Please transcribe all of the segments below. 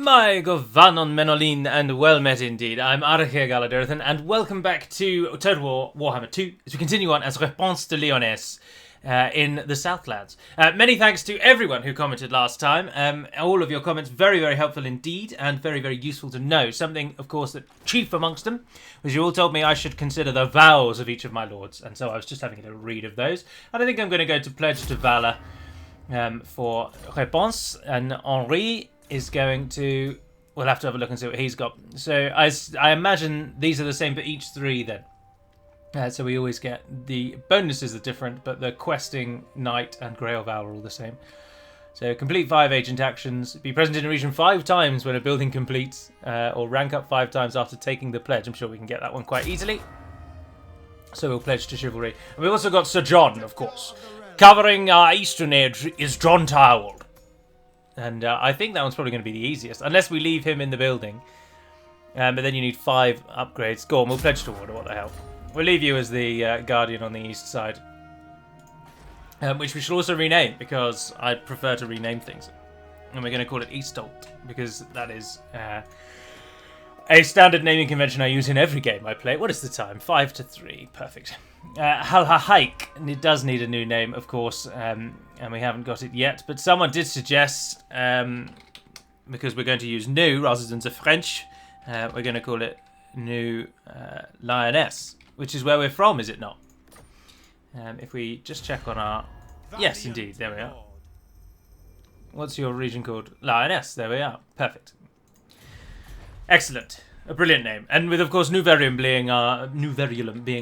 My Govanon Menolin, and well met indeed. I'm Arche Galadirthan, and welcome back to Total War Warhammer 2 as we continue on as Repanse de Lyonesse in the Southlands. Many thanks to everyone who commented last time. All of your comments very, very helpful indeed, and very, very useful to know. Something, of course, that chief amongst them was you all told me I should consider the vows of each of my lords, and so I was just having a little read of those. And I think I'm going to go to Pledge to Valor for Repanse, and Henri is going to... We'll have to have a look and see what he's got. So I imagine these are the same for each three then. So we always get... The bonuses are different, but the questing, knight, and Grail Vow are all the same. So complete 5 agent actions. Be present in a region 5 times when a building completes. Or rank up 5 times after taking the pledge. I'm sure we can get that one quite easily. So we'll pledge to chivalry. And we've also got Sir John, of course. Covering our eastern edge is John Tyrwald. And I think that one's probably going to be the easiest. Unless we leave him in the building. But then you need 5 upgrades. Go on, we'll pledge to order. What the hell. We'll leave you as the guardian on the east side. Which we should also rename. Because I'd prefer to rename things. And we're going to call it Eastolt. Because that is a standard naming convention I use in every game I play. What is the time? 5 to 3. Perfect. Halha-Hike. It does need a new name, of course. And we haven't got it yet. But someone did suggest, because we're going to use New rather than the French, we're going to call it New Lyonesse, which is where we're from, is it not? If we just check on our... Yes, indeed. There we are. What's your region called? Lyonesse. There we are. Perfect. Excellent. A brilliant name. And with, of course, New Verulam being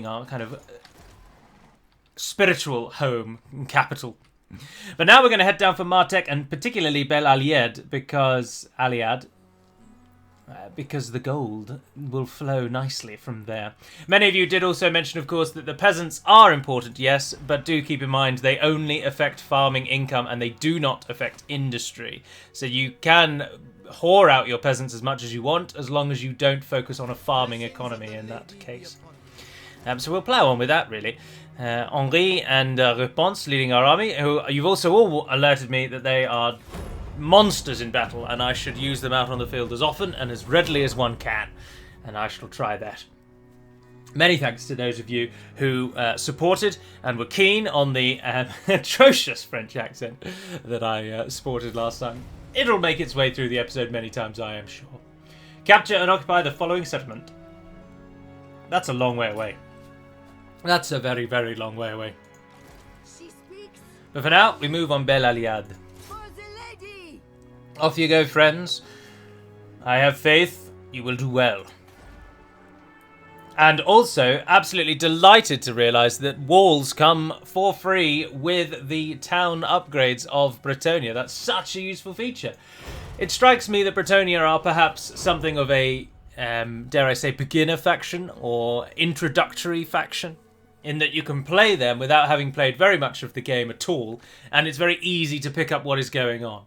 our kind of spiritual home and capital. But now we're going to head down for Martek and particularly Bel Aliad because the gold will flow nicely from there. Many of you did also mention, of course, that the peasants are important, yes, but do keep in mind they only affect farming income and they do not affect industry. So you can whore out your peasants as much as you want as long as you don't focus on a farming economy in that case. So we'll plough on with that, really. Henri and Repanse leading our army, who you've also all alerted me that they are monsters in battle, and I should use them out on the field as often and as readily as one can, and I shall try that. Many thanks to those of you who supported and were keen on the atrocious French accent that I sported last time. It'll make its way through the episode many times, I am sure. Capture and occupy the following settlement. That's a long way away. That's a very, very long way away. But for now, we move on Bel Aliad. Off you go, friends. I have faith you will do well. And also, absolutely delighted to realise that walls come for free with the town upgrades of Bretonnia. That's such a useful feature. It strikes me that Bretonnia are perhaps something of a, dare I say, beginner faction or introductory faction, in that you can play them without having played very much of the game at all, and it's very easy to pick up what is going on.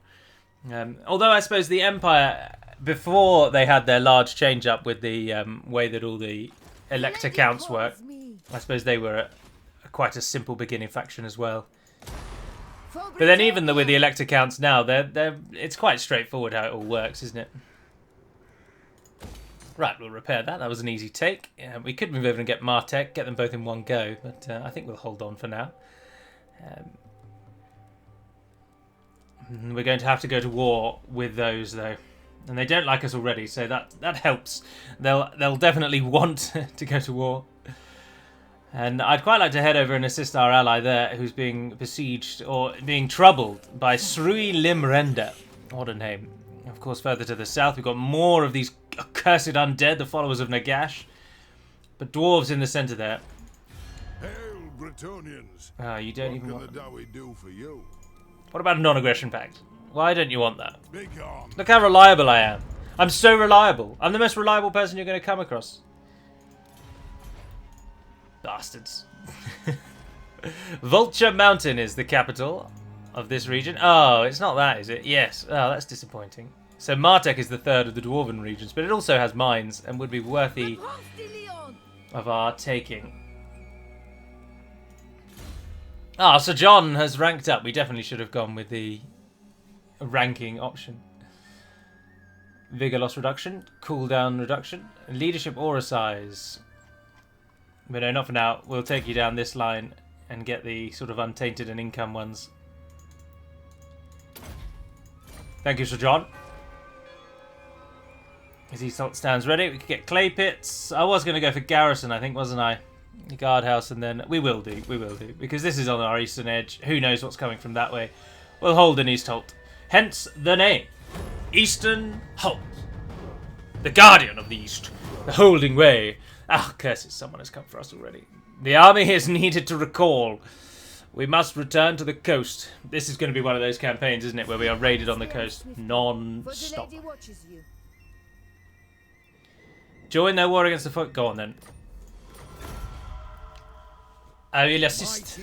Although I suppose the Empire, before they had their large change-up with the way that all the elector counts work, I suppose they were quite a simple beginning faction as well. But then even with the elector counts now, it's quite straightforward how it all works, isn't it? Right, we'll repair that. That was an easy take. We could move over and get Martek, get them both in one go, but I think we'll hold on for now. We're going to have to go to war with those, though. And they don't like us already, so that helps. They'll definitely want to go to war. And I'd quite like to head over and assist our ally there, who's being besieged or being troubled by Srui Limrenda. What a name. Of course, further to the south, we've got more of these accursed undead, the followers of Nagash. But dwarves in the centre there. Hail, Bretonians! Oh, you don't even want... What can the Dowie do for you? What about a non-aggression pact? Why don't you want that? Begone. Look how reliable I am. I'm so reliable. I'm the most reliable person you're going to come across. Bastards. Vulture Mountain is the capital of this region. Oh, it's not that, is it? Yes. Oh, that's disappointing. So Martek is the third of the dwarven regions, but it also has mines and would be worthy of our taking. Ah, Sir John has ranked up. We definitely should have gone with the ranking option. Vigor loss reduction, cooldown reduction, leadership aura size. But no, not for now. We'll take you down this line and get the sort of untainted and income ones. Thank you, Sir John. As he stands ready, we could get clay pits. I was going to go for garrison, I think, wasn't I? The guardhouse, and then we will do, because this is on our eastern edge. Who knows what's coming from that way? We'll hold an East Holt. Hence the name, Eastern Holt. The guardian of the East, the holding way. Ah, curses, someone has come for us already. The army is needed to recall. We must return to the coast. This is going to be one of those campaigns, isn't it, where we are raided on the coast non-stop. Join their war against the foot. Go on then. I will assist.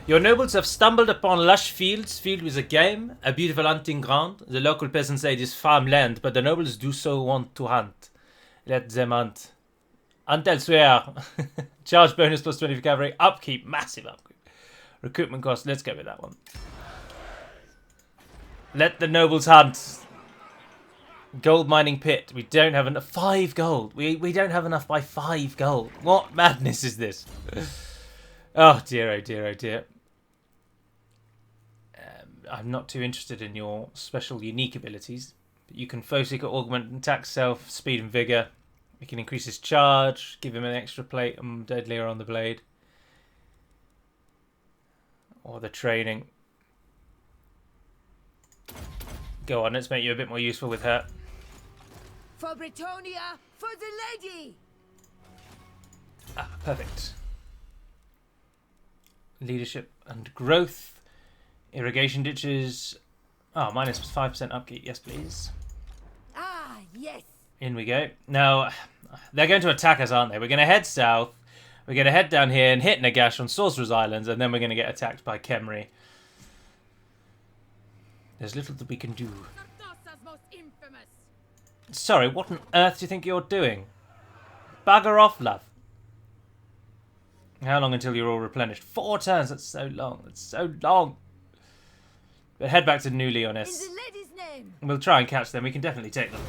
Your nobles have stumbled upon lush fields filled with a game, a beautiful hunting ground. The local peasants say it is farmland, but the nobles do so want to hunt. Let them hunt. Hunt elsewhere. Charge bonus plus 20 for cavalry. Upkeep, massive upkeep. Recruitment cost, let's go with that one. Let the nobles hunt. Gold mining pit. We don't have enough. 5 gold. We don't have enough by 5 gold. What madness is this? Oh dear, oh dear, oh dear. I'm not too interested in your special unique abilities. But you can foe seeker augment attack self, speed and vigor. We can increase his charge, give him an extra plate and deadlier on the blade. Or the training. Go on, let's make you a bit more useful with her. For Bretonnia, for the lady! Ah, perfect. Leadership and growth. Irrigation ditches. Oh, minus 5% upkeep. Yes, please. Ah, yes! In we go. Now, they're going to attack us, aren't they? We're going to head south. We're going to head down here and hit Nagash on Sorcerer's Islands, and then we're going to get attacked by Khemri. There's little that we can do. Sorry, what on earth do you think you're doing? Bugger off, love. How long until you're all replenished? 4 turns, that's so long. That's so long. But head back to New Lyonesse. In the lady's name. We'll try and catch them. We can definitely take them.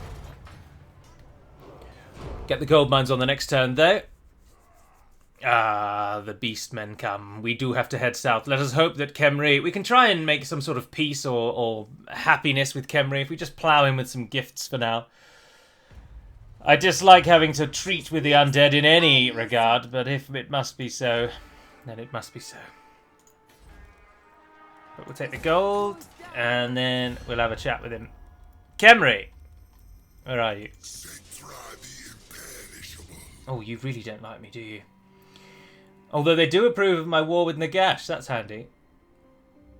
Get the gold mines on the next turn, though. Ah, the beastmen come. We do have to head south. Let us hope that Khemri... We can try and make some sort of peace or happiness with Khemri if we just plough him with some gifts for now. I dislike having to treat with the undead in any regard, but if it must be so, then it must be so. But we'll take the gold, and then we'll have a chat with him. Khemri! Where are you? Oh, you really don't like me, do you? Although they do approve of my war with Nagash, that's handy.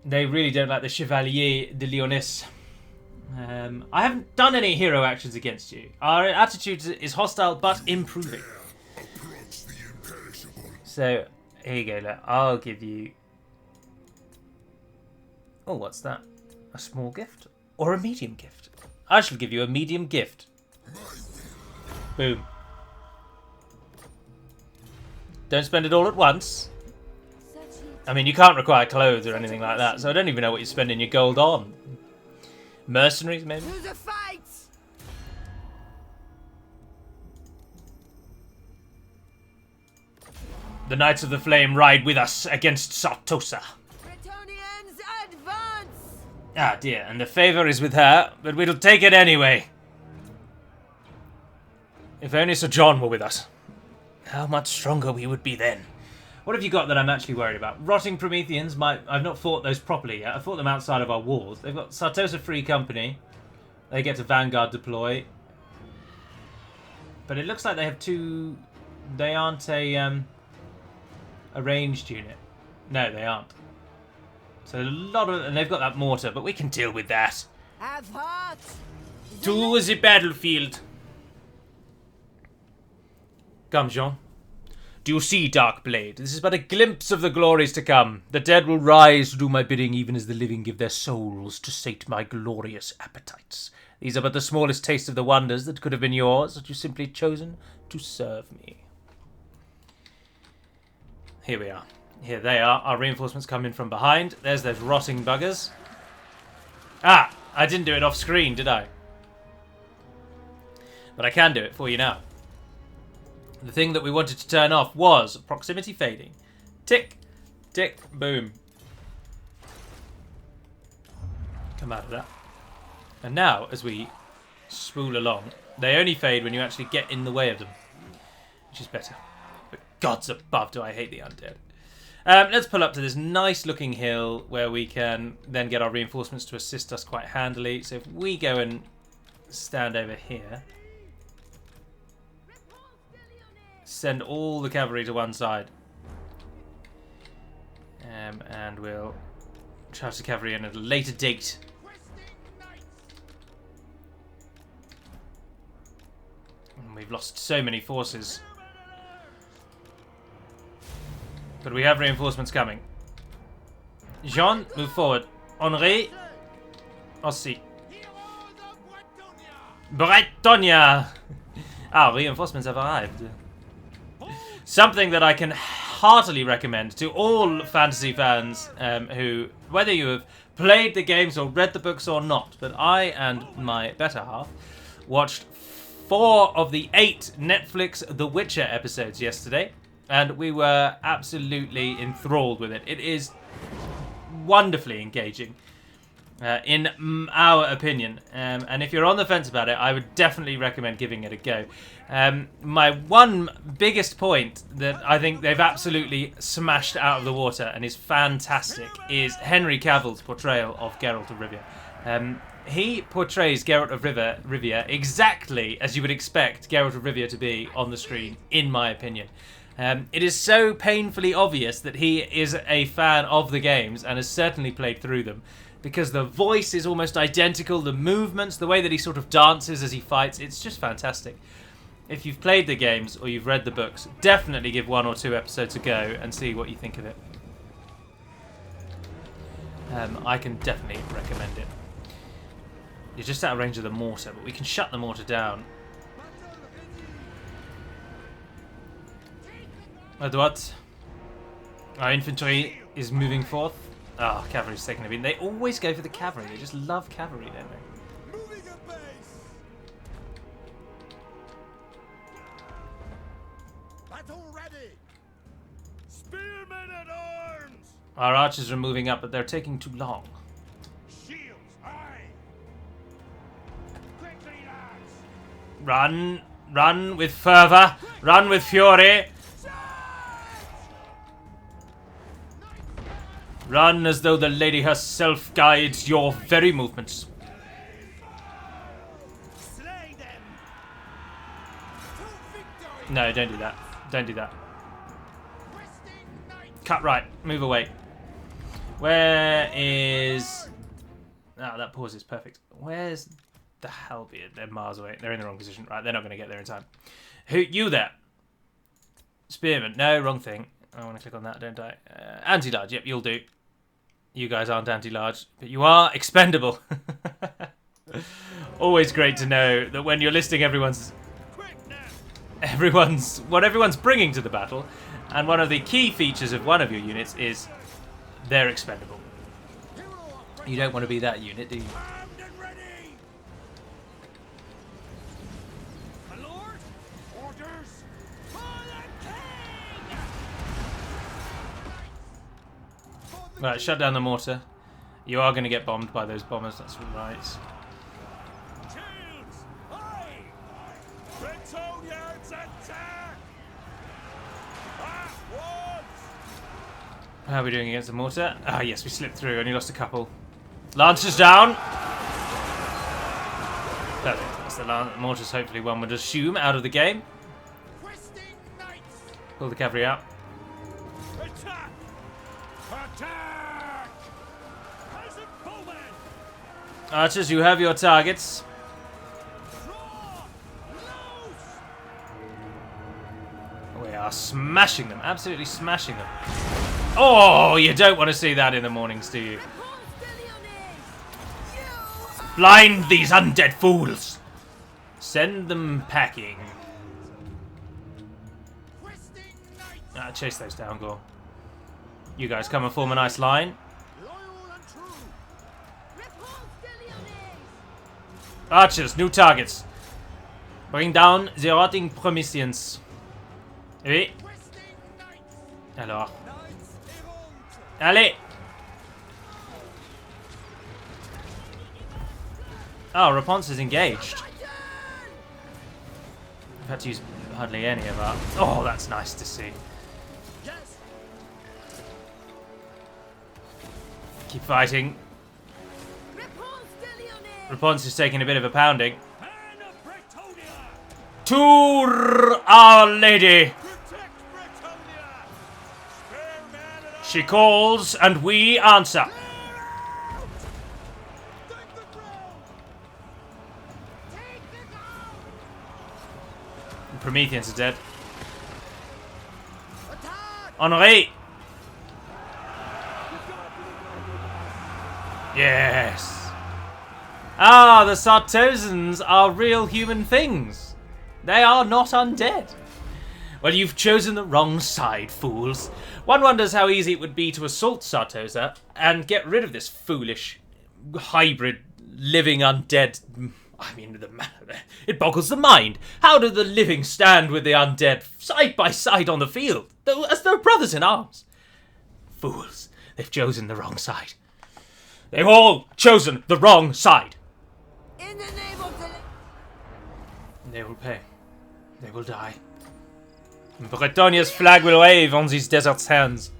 They really don't like the Chevalier de Lyonesse. I haven't done any hero actions against you. Our attitude is hostile but improving. So, here you go. Look, I'll give you... Oh, what's that? A small gift? Or a medium gift? I shall give you a medium gift. Boom. Don't spend it all at once. I mean, you can't require clothes or anything like that, so I don't even know what you're spending your gold on. Mercenaries, maybe? To the fight! The Knights of the Flame ride with us against Sartosa. Bretonians advance! Ah dear, and the favour is with her, but we'll take it anyway. If only Sir John were with us. How much stronger we would be then. What have you got that I'm actually worried about? Rotting Prometheans. I've not fought those properly yet. I fought them outside of our walls. They've got Sartosa Free Company. They get to Vanguard deploy. But it looks like they have 2... They aren't a ranged unit. No, they aren't. So a lot of... And they've got that mortar, but we can deal with that. Have heart! To the battlefield. Come, Jean. Do you see, Dark Blade? This is but a glimpse of the glories to come. The dead will rise to do my bidding, even as the living give their souls to sate my glorious appetites. These are but the smallest taste of the wonders that could have been yours, had you simply chosen to serve me. Here we are. Here they are. Our reinforcements come in from behind. There's those rotting buggers. Ah! I didn't do it off screen, did I? but I can do it for you now. The thing that we wanted to turn off was proximity fading. Tick, tick, boom. Come out of that. And now, as we spool along, they only fade when you actually get in the way of them, which is better. But gods above, do I hate the undead. Let's pull up to this nice looking hill where we can then get our reinforcements to assist us quite handily. So if we go and stand over here, send all the cavalry to one side, and we'll charge the cavalry in at a later date. And we've lost so many forces. But we have reinforcements coming. Jean, move forward. Henri, aussi. Bretonnia! Ah, reinforcements have arrived. Something that I can heartily recommend to all fantasy fans who, whether you have played the games or read the books or not, but I and my better half watched 4 of the 8 Netflix The Witcher episodes yesterday. And we were absolutely enthralled with it. It is wonderfully engaging, in our opinion. And if you're on the fence about it, I would definitely recommend giving it a go. My one biggest point that I think they've absolutely smashed out of the water and is fantastic is Henry Cavill's portrayal of Geralt of Rivia. He portrays Geralt of Rivia exactly as you would expect Geralt of Rivia to be on the screen, in my opinion. It is so painfully obvious that he is a fan of the games and has certainly played through them, because the voice is almost identical, the movements, the way that he sort of dances as he fights, it's just fantastic. If you've played the games or you've read the books, definitely give 1 or 2 episodes a go and see what you think of it. I can definitely recommend it. You're just out of range of the mortar, but we can shut the mortar down. What? Our infantry is moving forth. Ah, cavalry's taking a beat. They always go for the cavalry. They just love cavalry, don't they? Moving at base. Battle ready. Spearmen at arms. Our archers are moving up, but they're taking too long. Shields high. Quickly, lads. Run! Run with fervour! Run with fury! Run as though the lady herself guides your very movements. Slay them. No, don't do that. Don't do that. Cut right. Move away. Where is... Oh, that pause is perfect. Where's the Halberd? They're miles away. They're in the wrong position. Right, they're not going to get there in time. Who? You there? Spearman. No, wrong thing. I want to click on that, don't I? Anti-large. Yep, you'll do. You guys aren't anti-large, but you are expendable. Always great to know that when you're listing everyone's what everyone's bringing to the battle, and one of the key features of one of your units is they're expendable. You don't want to be that unit, do you? Right, shut down the mortar. You are going to get bombed by those bombers, that's right. How are we doing against the mortar? Ah, yes, we slipped through, only lost a couple. Lancers down! Perfect, that's the mortars, hopefully one would assume, out of the game. Pull the cavalry out. Archers, you have your targets. We are smashing them, absolutely smashing them. Oh, you don't want to see that in the mornings, do you? Blind these undead fools! Send them packing. Chase those down, Gore. You guys come and form a nice line. Archers, new targets. Bring down the rotting Prometheans. Oui. Alors. Allez. Oh, Repanse is engaged. I've had to use hardly any of that. Oh, that's nice to see. Yes. Keep fighting. Repanse de Lyonesse. Repanse is taking a bit of a pounding. Man of Bretonnia. To Our Lady. Protect Bretonnia. Spare man and arms. She calls and we answer. Take the ground. Take the ground. Prometheans are dead. Attack. Henri. Yes. Ah, the Sartosans are real human things. They are not undead. Well, you've chosen the wrong side, fools. One wonders how easy it would be to assault Sartosa and get rid of this foolish, hybrid, living undead. I mean, it boggles the mind. How do the living stand with the undead side by side on the field, as though brothers in arms? Fools. They've chosen the wrong side. They've all chosen the wrong side. In the name of the... They will pay. They will die. Bretonnia's flag will wave on these desert sands.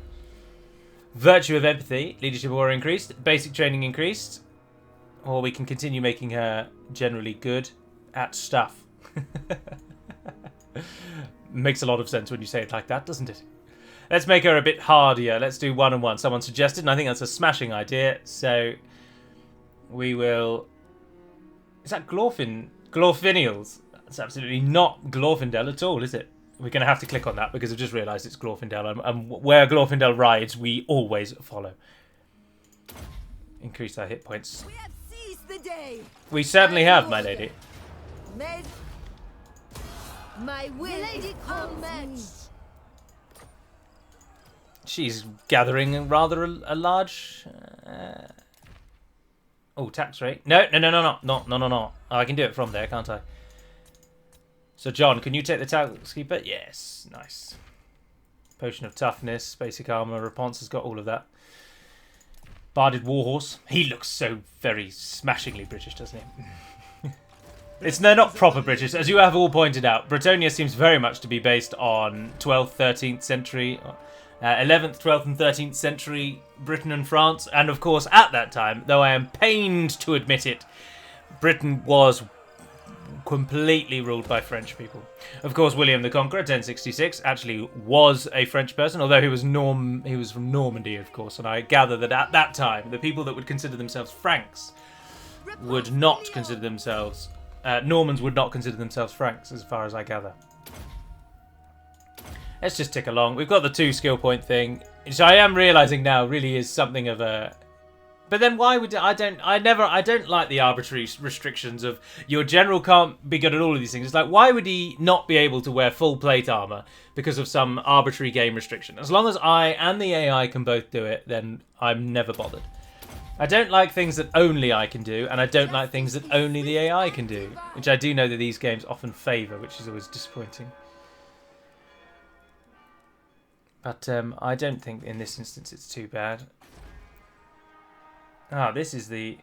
Virtue of empathy, leadership war increased, basic training increased, or we can continue making her generally good at stuff. Makes a lot of sense when you say it like that, doesn't it? Let's make her a bit hardier. Let's do 1-on-1. Someone suggested, and I think that's a smashing idea. So we will... Is that Glorfinials? That's absolutely not Glorfindel at all, is it? We're going to have to click on that because I've just realised it's Glorfindel. And where Glorfindel rides, we always follow. Increase our hit points. We have seized the day. We certainly have, my lady. May... My will lady unmatched. She's gathering rather a large... Oh, tax rate. No. Oh, I can do it from there, can't I? So, John, can you take the tax keeper? Yes, nice. Potion of toughness, basic armor, Repanse has got all of that. Barded warhorse. He looks so very smashingly British, doesn't he? They're not proper British, as you have all pointed out. Bretonnia seems very much to be based on 12th, 13th century, 11th, 12th and 13th century Britain and France. And of course, at that time, though I am pained to admit it, Britain was completely ruled by French people. Of course, William the Conqueror, 1066, actually was a French person, although he was from Normandy, of course. And I gather that at that time, the people that would consider themselves Franks would not consider themselves... Normans would not consider themselves Franks, as far as I gather. Let's just tick along. We've got the 2 skill point thing, which I am realizing now really is something of a... But then why would I don't like the arbitrary restrictions of your general can't be good at all of these things. It's like, why would he not be able to wear full plate armor because of some arbitrary game restriction? As long as I and the AI can both do it, then I'm never bothered. I don't like things that only I can do, and I don't like things that only the AI can do, which I do know that these games often favour, which is always disappointing. But I don't think in this instance it's too bad. Ah, this is the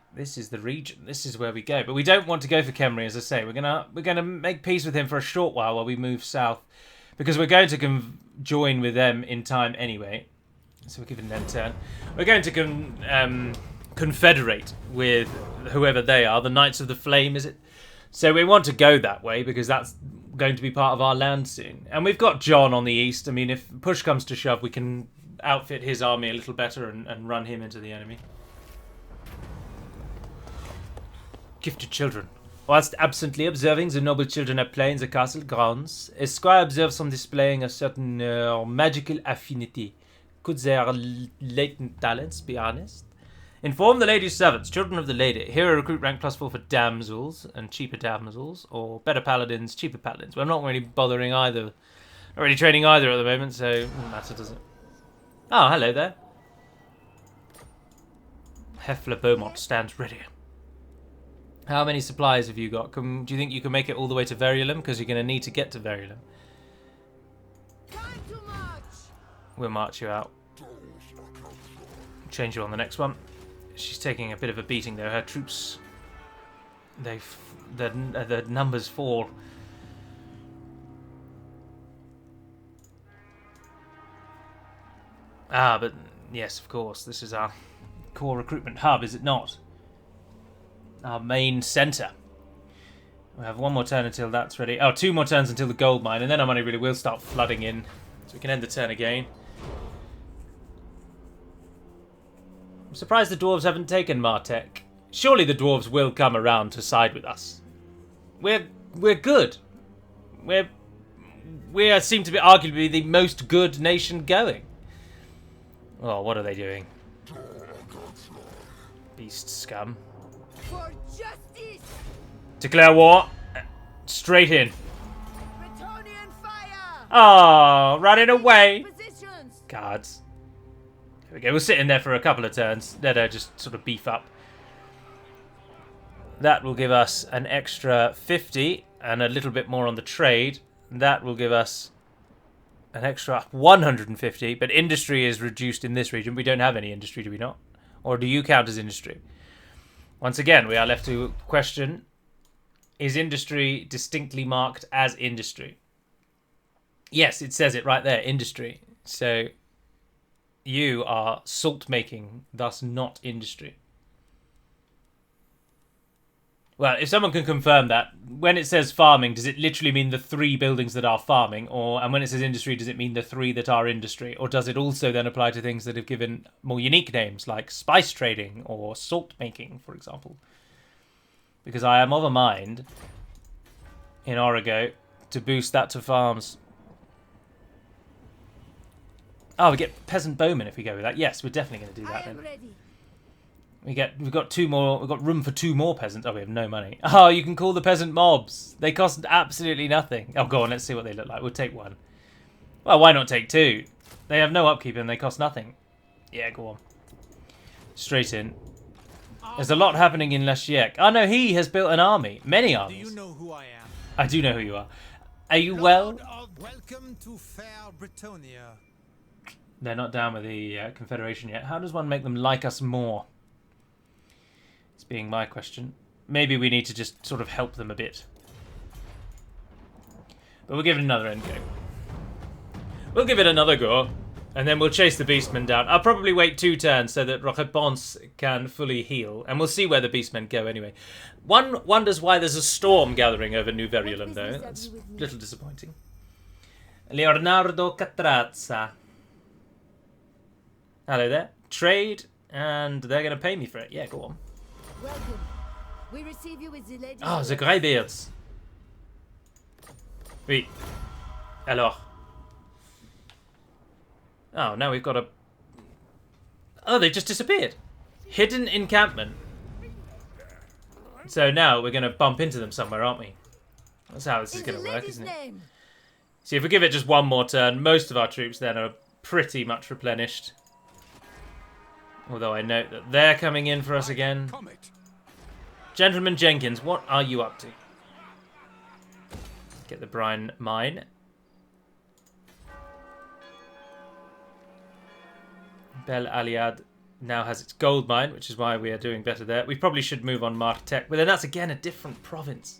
region. This is where we go. But we don't want to go for Khemri, as I say. We're gonna make peace with him for a short while we move south, because we're going to join with them in time anyway. So we're giving them turn. We're going to confederate with whoever they are, the Knights of the Flame, is it? So we want to go that way because that's going to be part of our land soon. And we've got John on the east. I mean, if push comes to shove, we can outfit his army a little better and run him into the enemy. Gifted children. Whilst absently observing the noble children at play in the castle grounds, a squire observes them displaying a certain magical affinity. Could their latent talents be harnessed? Inform the lady's servants, children of the lady. Hero recruit rank +4 for damsels and cheaper damsels, or better paladins, cheaper paladins. Well, I'm not really bothering either. Not really training either at the moment, so it doesn't matter, does it? Oh, hello there. Hefler Beaumont stands ready. How many supplies have you got? Do you think you can make it all the way to Verulam? Because you're going to need to get to Verulam. Time to march. We'll march you out. Change you on the next one. She's taking a bit of a beating though. Her troops, the numbers fall. Ah, but yes, of course, this is our core recruitment hub, is it not? Our main centre. We have one more turn until that's ready. Oh, 2 more turns until the gold mine, and then our money really will start flooding in. So we can end the turn again. I'm surprised the dwarves haven't taken Martek. Surely the dwarves will come around to side with us. We're good. We seem to be arguably the most good nation going. Oh, what are they doing? Beast scum. For justice. Declare war. Straight in. Bretonnian fire. Oh, running away. Positions. Cards. There we go. We'll sit in there for a couple of turns. Let her just sort of beef up. That will give us an extra 50 and a little bit more on the trade. That will give us an extra 150. But industry is reduced in this region. We don't have any industry, do we not? Or do you count as industry? Once again, we are left to question, is industry distinctly marked as industry? Yes, it says it right there, industry. So you are salt making, thus not industry. Well, if someone can confirm that, when it says farming, does it literally mean the 3 buildings that are farming? And when it says industry, does it mean the 3 that are industry? Or does it also then apply to things that have given more unique names, like spice trading or salt making, for example? Because I am of a mind, in Origo, to boost that to farms. Oh, we get peasant bowmen if we go with that. Yes, we're definitely going to do that then. Ready. We've got 2 more. We've got room for 2 more peasants. Oh, we have no money. Oh, you can call the peasant mobs. They cost absolutely nothing. Oh, go on. Let's see what they look like. We'll take 1. Well, why not take 2? They have no upkeep and they cost nothing. Yeah, go on. Straight in. There's a lot happening in Lashiek. Oh no, he has built an army. Many armies. Do you know who I am? I do know who you are. Are you well? Welcome to fair Bretonnia. They're not down with the Confederation yet. How does one make them like us more? It's being my question. Maybe we need to just sort of help them a bit. But we'll give it another end go. We'll give it another go. And then we'll chase the Beastmen down. I'll probably wait 2 turns so that Repanse can fully heal. And we'll see where the Beastmen go anyway. One wonders why there's a storm gathering over New Verulam, though. That's a little disappointing. Leonardo Catrazza. Hello there. Trade, and they're going to pay me for it. Yeah, go on. Welcome. We receive you with the lady. Ah, the Greybeards. Oui. Alors. Oh, now we've got a... Oh, they just disappeared. Hidden encampment. So now we're going to bump into them somewhere, aren't we? That's how this is going to work, isn't it? See, if we give it just 1 more turn, most of our troops then are pretty much replenished. Although I note that they're coming in for us again. Gentleman Jenkins, what are you up to? Get the brine mine. Bel Aliad now has its gold mine, which is why we are doing better there. We probably should move on Martek, but then that's again a different province.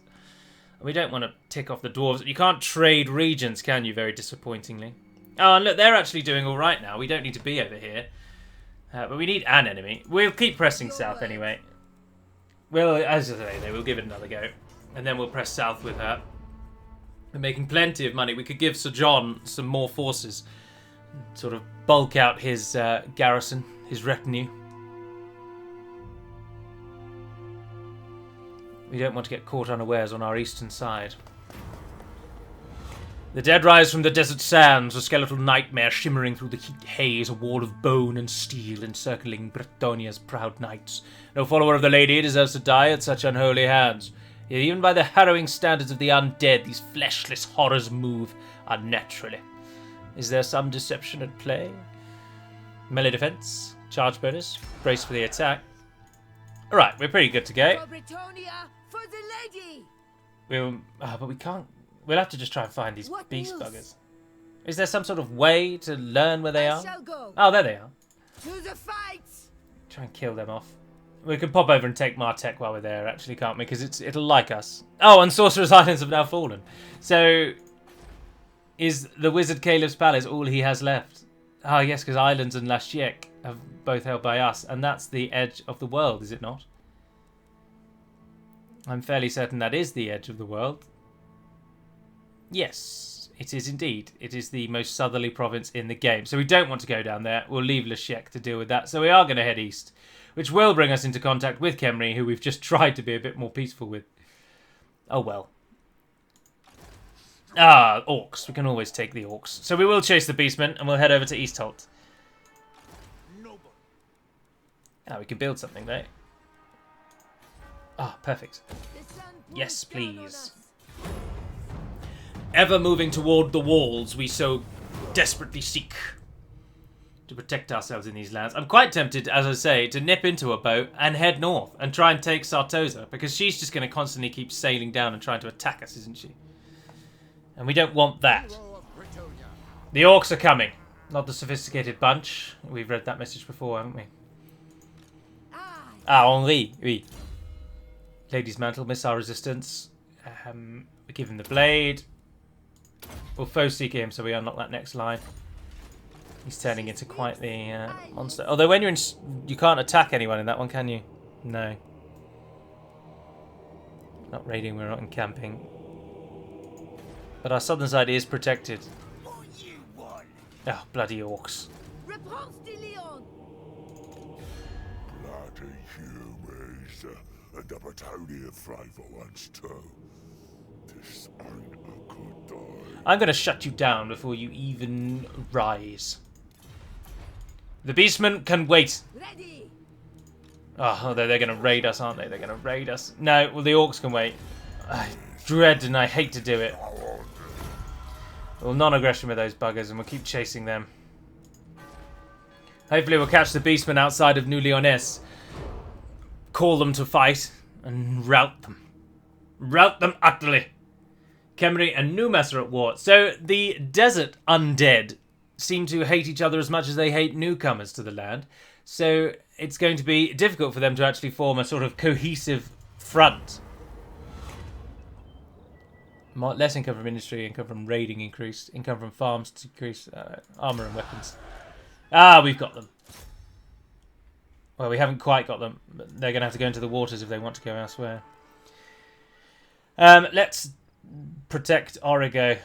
We don't want to tick off the dwarves. You can't trade regions, can you, very disappointingly? Oh, and look, they're actually doing all right now. We don't need to be over here. But we need an enemy. We'll keep pressing south anyway. Well, as I say, we'll give it another go. And then we'll press south with her. We're making plenty of money. We could give Sir John some more forces. Sort of bulk out his garrison, his retinue. We don't want to get caught unawares on our eastern side. The dead rise from the desert sands, a skeletal nightmare shimmering through the heat haze, a wall of bone and steel encircling Bretonnia's proud knights. No follower of the lady deserves to die at such unholy hands. Yet even by the harrowing standards of the undead, these fleshless horrors move unnaturally. Is there some deception at play? Melee defense, charge bonus, brace for the attack. Alright, we're pretty good to go. For Bretonnia, the lady! But we can't. We'll have to just try and find these What beast use? buggers. Is there some sort of way to learn where they I are? shall go. Oh, there they are. To the fight! Try and kill them off. We could pop over and take Martek while we're there, actually, can't we? Because it'll like us. Oh, and Sorcerer's Islands have now fallen. So, is the Wizard Caleb's Palace all he has left? Ah, yes, because Islands and Lashiek have both held by us, and that's the edge of the world, is it not? I'm fairly certain that is the edge of the world. Yes, it is indeed. It is the most southerly province in the game. So we don't want to go down there. We'll leave Lashiek to deal with that. So we are going to head east, which will bring us into contact with Khemri, who we've just tried to be a bit more peaceful with. Oh well. Ah, orcs. We can always take the orcs. So we will chase the beastmen, and we'll head over to Eastholt. Ah, we can build something there. Ah, perfect. The sun pours Yes, down on please. us. Ever moving toward the walls we so desperately seek to protect ourselves in these lands. I'm quite tempted, as I say, to nip into a boat and head north and try and take Sartosa, because she's just going to constantly keep sailing down and trying to attack us, isn't she? And we don't want that. The orcs are coming. Not the sophisticated bunch. We've read that message before, haven't we? Ah, Henri, oui. Lady's Mantle, missile resistance. We give him the blade. We'll foe seek him, so we unlock that next line. He's turning into quite the monster. Although when you're in, you can't attack anyone in that one, can you? No. Not raiding. We're not encamping. But our southern side is protected. Oh, bloody orcs! Repanse de Lyonesse! Bloody humans and the Bretonnia flavour ones too. This ain't a good day. I'm going to shut you down before you even rise. The beastmen can wait. Ready! Oh, they're going to raid us, aren't they? They're going to raid us. No, well, the orcs can wait. I dread and I hate to do it. Well, non-aggression with those buggers, and we'll keep chasing them. Hopefully we'll catch the beastmen outside of New Lyonesse. Call them to fight, and rout them. Rout them utterly. Khemri and Numas are at war. So the desert undead seem to hate each other as much as they hate newcomers to the land. So it's going to be difficult for them to actually form a sort of cohesive front. Less income from industry, income from raiding increased, income from farms decreased, armour and weapons. Ah, we've got them. Well, we haven't quite got them, but they're going to have to go into the waters if they want to go elsewhere. Let's protect Origo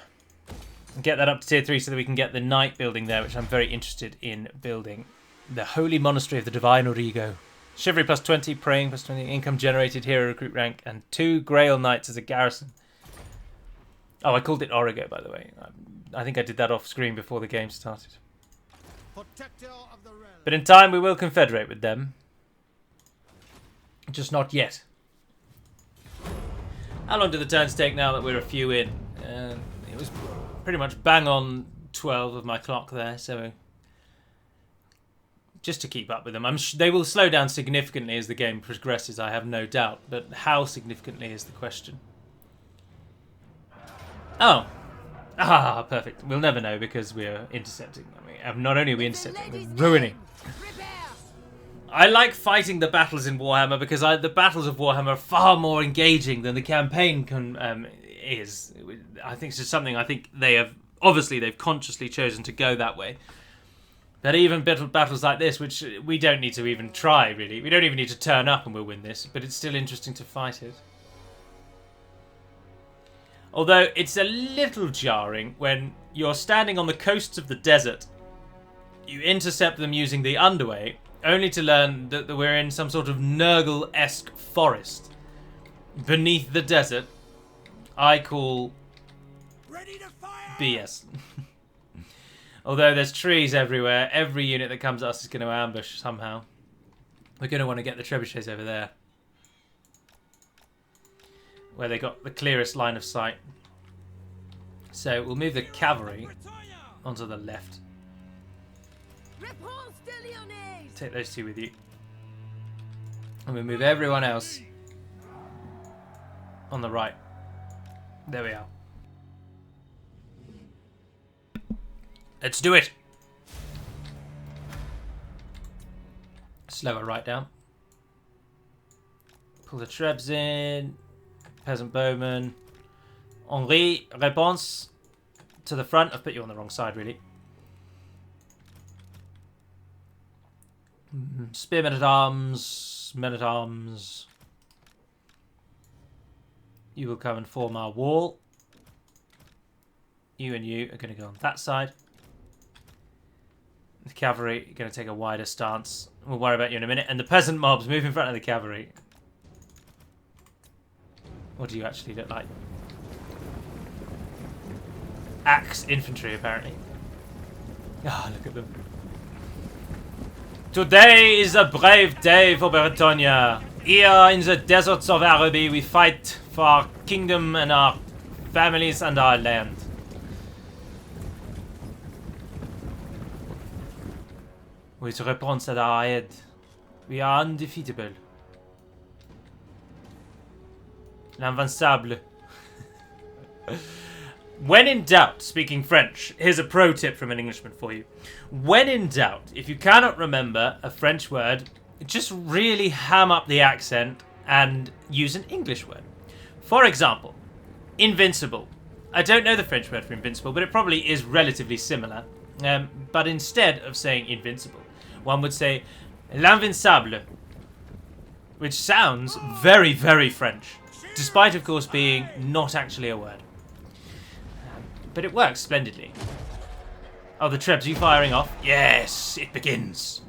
and get that up to tier 3 so that we can get the knight building there, which I'm very interested in building. The Holy Monastery of the Divine Origo. Chivalry plus 20, praying plus 20, income generated, hero recruit rank, and 2 Grail Knights as a garrison. Oh, I called it Origo, by the way. I think I did that off screen before the game started. But in time we will confederate with them. Just not yet. How long do the turns take now that we're a few in? It was pretty much bang on 12 of my clock there, so just to keep up with them. They will slow down significantly as the game progresses, I have no doubt, but how significantly is the question. Oh. Ah, perfect. We'll never know because we're intercepting. Not only are we intercepting, we're ruining. I like fighting the battles in Warhammer because the battles of Warhammer are far more engaging than the campaign is. I think it's just something they've consciously chosen to go that way. But even battles like this, which we don't need to even try, really. We don't even need to turn up and we'll win this, but it's still interesting to fight it. Although it's a little jarring when you're standing on the coasts of the desert, you intercept them using the underway, only to learn that we're in some sort of Nurgle-esque forest beneath the desert. I call BS. Although there's trees everywhere, every unit that comes at us is going to ambush somehow. We're going to want to get the trebuchets over there, where they got the clearest line of sight. So we'll move the cavalry onto the left. Repanse de Lyonesse! Take those two with you. And we'll move everyone else On the right. There we are. Let's do it. Slow it right down. Pull the trebs in. Peasant bowman. Henri, Repanse to the front. I've put you on the wrong side, really. Spearmen at arms. Men at arms. You will come and form our wall. You and you are going to go on that side. The cavalry are going to take a wider stance. We'll worry about you in a minute. And the peasant mobs move in front of the cavalry. What do you actually look like? Axe infantry, apparently. Ah, look at them. Today is a brave day for Bretonnia. Here in the deserts of Araby, we fight for our kingdom and our families and our land. With Repanse at our head, we are undefeatable. L'invincible. When in doubt, speaking French, here's a pro tip from an Englishman for you. When in doubt, if you cannot remember a French word, just really ham up the accent and use an English word. For example, invincible. I don't know the French word for invincible, but it probably is relatively similar. But instead of saying invincible, one would say l'invincible, which sounds very, very French, despite, of course, being not actually a word. But it works splendidly. Oh, the trebs, are you firing off? Yes, it begins.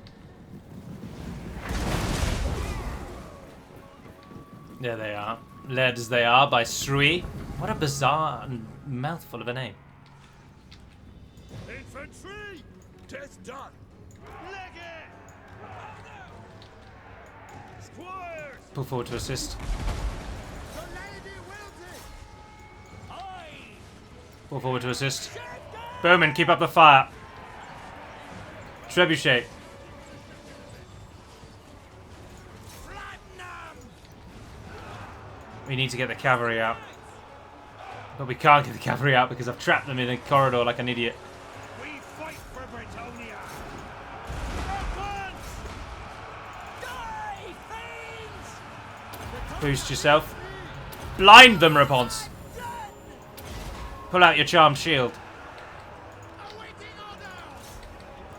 There they are. Led as they are by Srui. What a bizarre mouthful of a name. Infantry! Test done! Squires! Pull forward to assist. Pull forward to assist. Bowman, keep up the fire. Trebuchet. We need to get the cavalry out. But we can't get the cavalry out because I've trapped them in a corridor like an idiot. We fight for Bretonnia! Boost yourself. Blind them, Repanse. Pull out your charmed shield.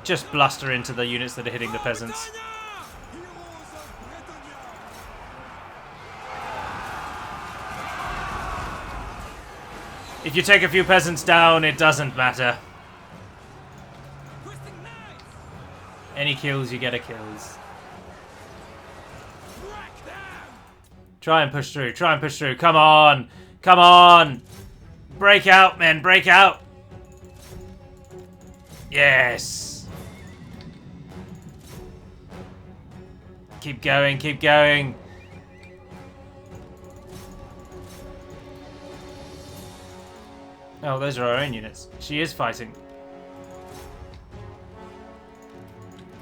Just bluster into the units that are hitting the peasants. If you take a few peasants down, it doesn't matter. Any kills, you get a kills. Try and push through. Try and push through. Come on. Come on. Break out, men. Break out. Yes. Keep going. Keep going. Oh, those are our own units. She is fighting.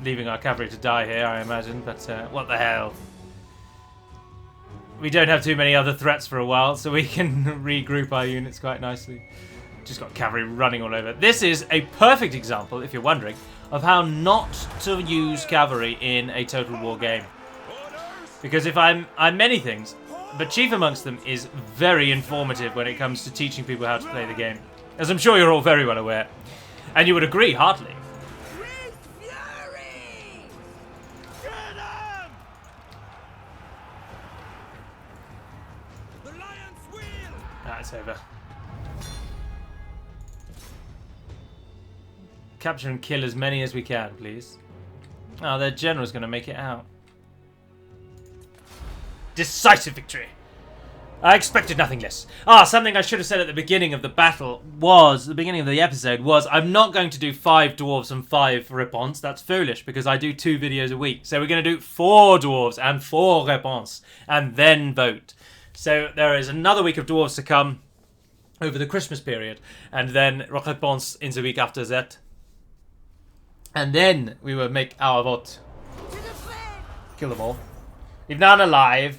Leaving our cavalry to die here, I imagine, but what the hell. We don't have too many other threats for a while, so we can regroup our units quite nicely. Just got cavalry running all over. This is a perfect example, if you're wondering, of how not to use cavalry in a Total War game. Because if I'm many things, but chief amongst them is very informative when it comes to teaching people how to play the game. As I'm sure you're all very well aware. And you would agree heartily. That's over. Capture and kill as many as we can, please. Oh, their general's going to make it out. Decisive victory! I expected nothing less. Something I should have said at the beginning of the battle was, the beginning of the episode was, I'm not going to do 5 dwarves and 5 Repanse. That's foolish because I do 2 videos a week. So we're going to do 4 dwarves and 4 Repanse and then vote. So there is another week of dwarves to come over the Christmas period, and then Repanse in the week after that. And then we will make our vote. Kill them all. Leave none alive.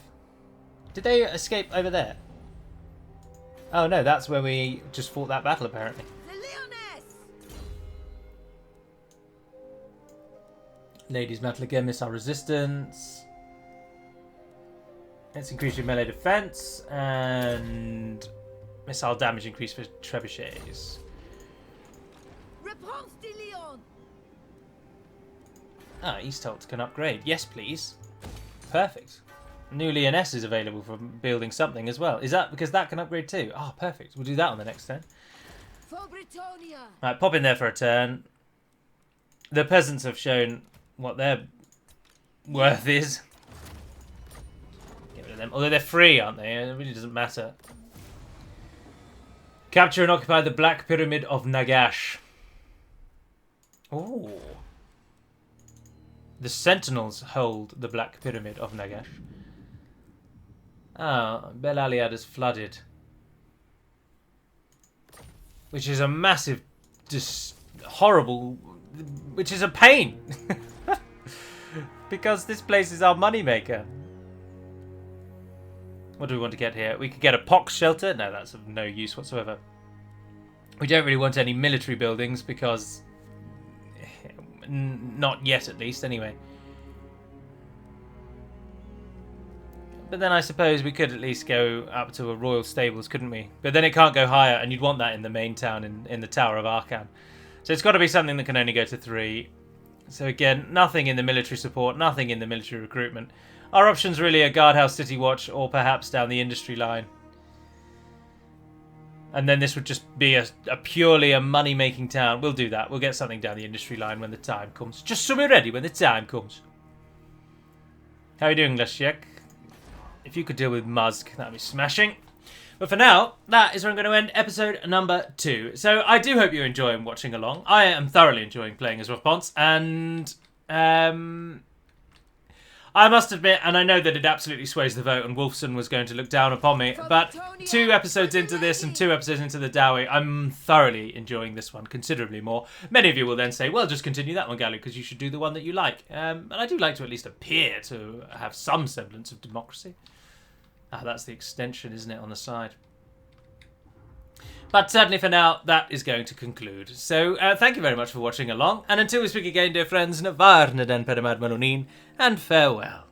Did they escape over there? Oh no, that's where we just fought that battle apparently. The Lyonesse! Ladies metal again, missile resistance. Let's increase your melee defense and missile damage increase for trebuchets. Repanse de Lyonesse! Ah, Eastholt can upgrade. Yes, please. Perfect. New Lyonesse is available for building something as well. Is that because that can upgrade too? Ah, perfect. We'll do that on the next turn. For Bretonnia! Right, pop in there for a turn. The peasants have shown what their worth is. Get rid of them. Although they're free, aren't they? It really doesn't matter. Capture and occupy the Black Pyramid of Nagash. Ooh. The Sentinels hold the Black Pyramid of Nagash. Ah, Bel Aliad is flooded. Which is a massive, horrible... Which is a pain. Because this place is our moneymaker. What do we want to get here? We could get a pox shelter. No, that's of no use whatsoever. We don't really want any military buildings because... Not yet, at least, anyway. But then I suppose we could at least go up to a royal stables, couldn't we? But then it can't go higher, and you'd want that in the main town in the Tower of Arcan. So it's got to be something that can only go to 3. So again, nothing in the military support, nothing in the military recruitment. Our options really are Guardhouse, City Watch, or perhaps down the industry line. And then this would just be a purely a money-making town. We'll do that. We'll get something down the industry line when the time comes. Just so we're ready when the time comes. How are you doing, Leszek? If you could deal with Musk, that'd be smashing. But for now, that is where I'm going to end episode number 2. So I do hope you're enjoying watching along. I am thoroughly enjoying playing as Repanse, and I must admit, and I know that it absolutely sways the vote, and Wolfson was going to look down upon me, but 2 episodes into this and 2 episodes into the Dowie, I'm thoroughly enjoying this one considerably more. Many of you will then say, well, just continue that one, Galu, because you should do the one that you like. And I do like to at least appear to have some semblance of democracy. Ah, that's the extension, isn't it, on the side? But certainly for now, that is going to conclude. So thank you very much for watching along. And until we speak again, dear friends, na varna den per mad melonin, and farewell.